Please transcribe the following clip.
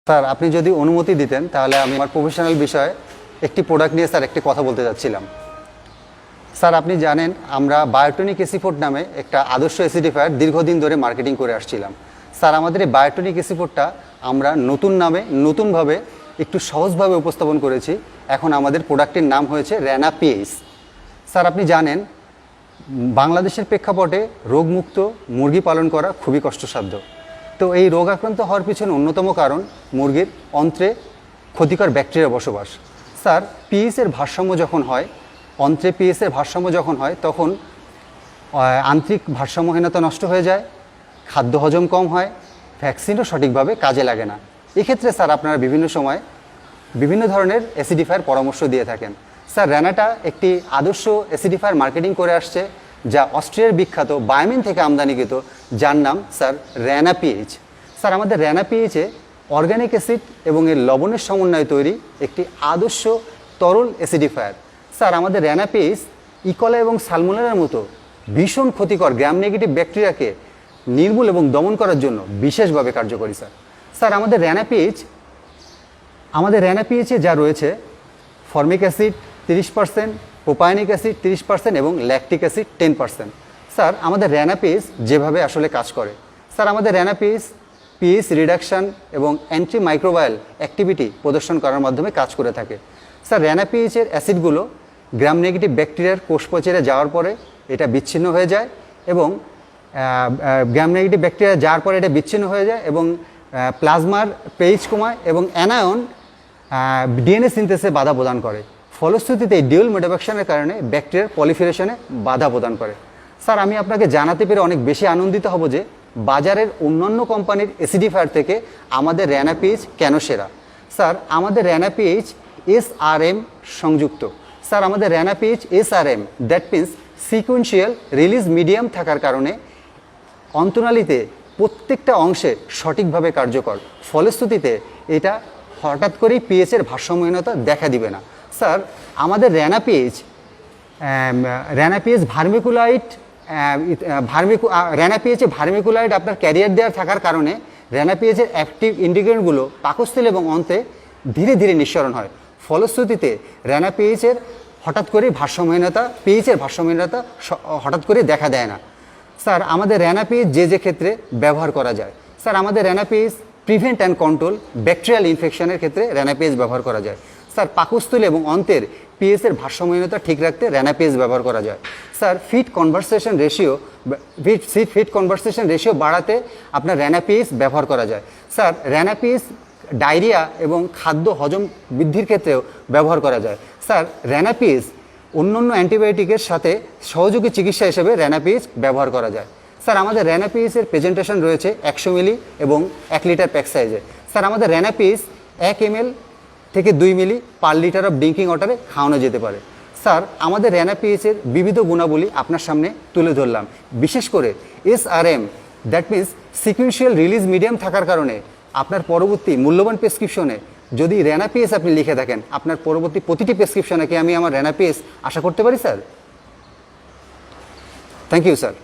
Sir আপনি যদি অনুমতি দিতেন তাহলে আমি আমার প্রফেশনাল বিষয়ে একটি প্রোডাক্ট নিয়ে স্যার একটি কথা বলতে যাচ্ছিলাম। স্যার আপনি জানেন আমরা বায়োটনিক এসিফোর্ড নামে একটা আদর্শ অ্যাসিডিফায়ার দীর্ঘদিন ধরে মার্কেটিং করে আসছিলাম। স্যার আমাদের এই বায়োটনিক এসিফোর্ডটা আমরা নতুন নামে নতুনভাবে একটু সহজভাবে উপস্থাপন করেছি। এখন আমাদের প্রোডাক্টের নাম হয়েছে র্যানা পিএইচ। স্যার আপনি জানেন বাংলাদেশের প্রেক্ষাপটে রোগমুক্ত মুরগি পালন করা খুবই কষ্টসাধ্য। তো এই রোগ আক্রান্ত হওয়ার পিছনে অন্যতম কারণ মুরগির অন্ত্রে ক্ষতিকর ব্যাকটেরিয়া বসবাস। স্যার পিএইচের ভারসাম্য যখন হয়, অন্ত্রে পিএইচের ভারসাম্য যখন হয় তখন আন্তরিক ভারসাম্যহীনতা নষ্ট হয়ে যায়, খাদ্য হজম কম হয়, ভ্যাকসিনও সঠিকভাবে কাজে লাগে না। এক্ষেত্রে স্যার আপনারা বিভিন্ন সময় বিভিন্ন ধরনের অ্যাসিডিফায়ার পরামর্শ দিয়ে থাকেন। স্যার র্যানাটা একটি আদর্শ অ্যাসিডিফায়ার মার্কেটিং করে আসছে যা অস্ট্রিয়ার বিখ্যাত বায়োমিন থেকে আমদানিকৃত, যার নাম স্যার র্যানা পিএইচ। স্যার আমাদের র্যানা পিএইচে অর্গানিক অ্যাসিড এবং এর লবণের সমন্বয়ে তৈরি একটি আদর্শ তরল অ্যাসিডিফায়ার। স্যার আমাদের র্যানা পিএইচ ইকোলাই এবং সালমোনেলার মতো ভীষণ ক্ষতিকর গ্রাম নেগেটিভ ব্যাকটেরিয়াকে নির্মূল এবং দমন করার জন্য বিশেষভাবে কার্যকরী। স্যার আমাদের র্যানা পিএইচে যা রয়েছে ফর্মিক অ্যাসিড 30%, প্রোপায়নিক অ্যাসিড 30% এবং ল্যাকটিক অ্যাসিড 10%। স্যার আমাদের র্যানা পিএইচ যেভাবে আসলে কাজ করে, স্যার আমাদের র্যানা পিএইচ রিডাকশান এবং অ্যান্টি মাইক্রোবায়াল অ্যাক্টিভিটি প্রদর্শন করার মাধ্যমে কাজ করে থাকে। স্যার র্যানা পিএইচের অ্যাসিডগুলো গ্রাম নেগেটিভ ব্যাকটেরিয়ার কোষপচরে যাওয়ার পরে এটা বিচ্ছিন্ন হয়ে যায় এবং গ্রাম নেগেটিভ ব্যাকটেরিয়া যাওয়ার পরে এটা বিচ্ছিন্ন হয়ে যায় এবং প্লাজমার পেইজ কমায় এবং অ্যানায়ন ডিএনএ সিনথেসে বাধা প্রদান করে। ফলশ্রুতিতে এই ডিউল মেটাবাকশনের কারণে ব্যাকটেরিয়ার পলিফিরেশনে বাধা প্রদান করে। স্যার আমি আপনাকে জানাতে পেরে অনেক বেশি আনন্দিত হব যে বাজারের অন্যান্য কোম্পানির অ্যাসিডিফায়ার থেকে আমাদের র্যানা পিএইচ কেন সেরা। স্যার আমাদের র্যানা পিএইচ SRM সংযুক্ত। স্যার আমাদের Rana PH SRM that means sequential release medium থাকার কারণে অন্তনালীতে প্রত্যেকটা অংশে সঠিকভাবে কার্যকর। ফলশ্রুতিতে এটা হঠাৎ করেই পিএইচের ভারসাম্যহীনতা দেখা দিবে না। স্যার আমাদের র্যানা পিএইচ ভার্মিকুলাইট আপনার ক্যারিয়ার দেওয়ার থাকার কারণে র্যানা পিএইচের অ্যাক্টিভ ইনগ্রিডিয়েন্টগুলো পাকস্থলী এবং অন্তে ধীরে ধীরে নিঃসরণ হয়। ফলশ্রুতিতে র্যানা পিএইচের পিএইচের ভারসাম্যহীনতা হঠাৎ করে দেখা দেয় না। স্যার আমাদের র্যানা পিএইচ যে ক্ষেত্রে ব্যবহার করা যায়। স্যার আমাদের Rana PH prevent and control bacterial ইনফেকশনের ক্ষেত্রে র্যানা পিএইচ ব্যবহার করা যায়। স্যার পাকস্থলী এবং অন্তের পিএইচের ভারসাম্যহীনতা ঠিক রাখতে র্যানা পিএইচ ব্যবহার করা যায়। স্যার ফিট কনভারসেশন রেশিও বাড়াতে আপনার র্যানা পিএইচ ব্যবহার করা যায়। স্যার র্যানা পিএইচ ডায়রিয়া এবং খাদ্য হজম বৃদ্ধির ক্ষেত্রেও ব্যবহার করা যায়। স্যার র্যানা পিএইচ অন্যান্য অ্যান্টিবায়োটিকের সাথে সহযোগী চিকিৎসা হিসেবে র্যানা পিএইচ ব্যবহার করা যায়। স্যার আমাদের র্যানা পিএইচের প্রেজেন্টেশন রয়েছে 100 মিলি এবং 1 লিটার প্যাক সাইজে। স্যার আমাদের র্যানা পিএইচ 1 ml থেকে 2 মিলি পার লিটার অফ ড্রিঙ্কিং ওয়াটারে খাওয়ানো যেতে পারে। স্যার আমাদের র্যানা পিএইচের বিবিধ গুণাবলী আপনার সামনে তুলে ধরলাম। বিশেষ করে SRM that means sequential release medium থাকার কারণে আপনার পরবর্তী মূল্যবান প্রেসক্রিপশনে যদি র্যানা পিএইচ আপনি লিখে থাকেন, আপনার পরবর্তী প্রতিটি প্রেসক্রিপশনে কি আমি আমার র্যানা পিএইচ আশা করতে পারি স্যার? Thank you sir.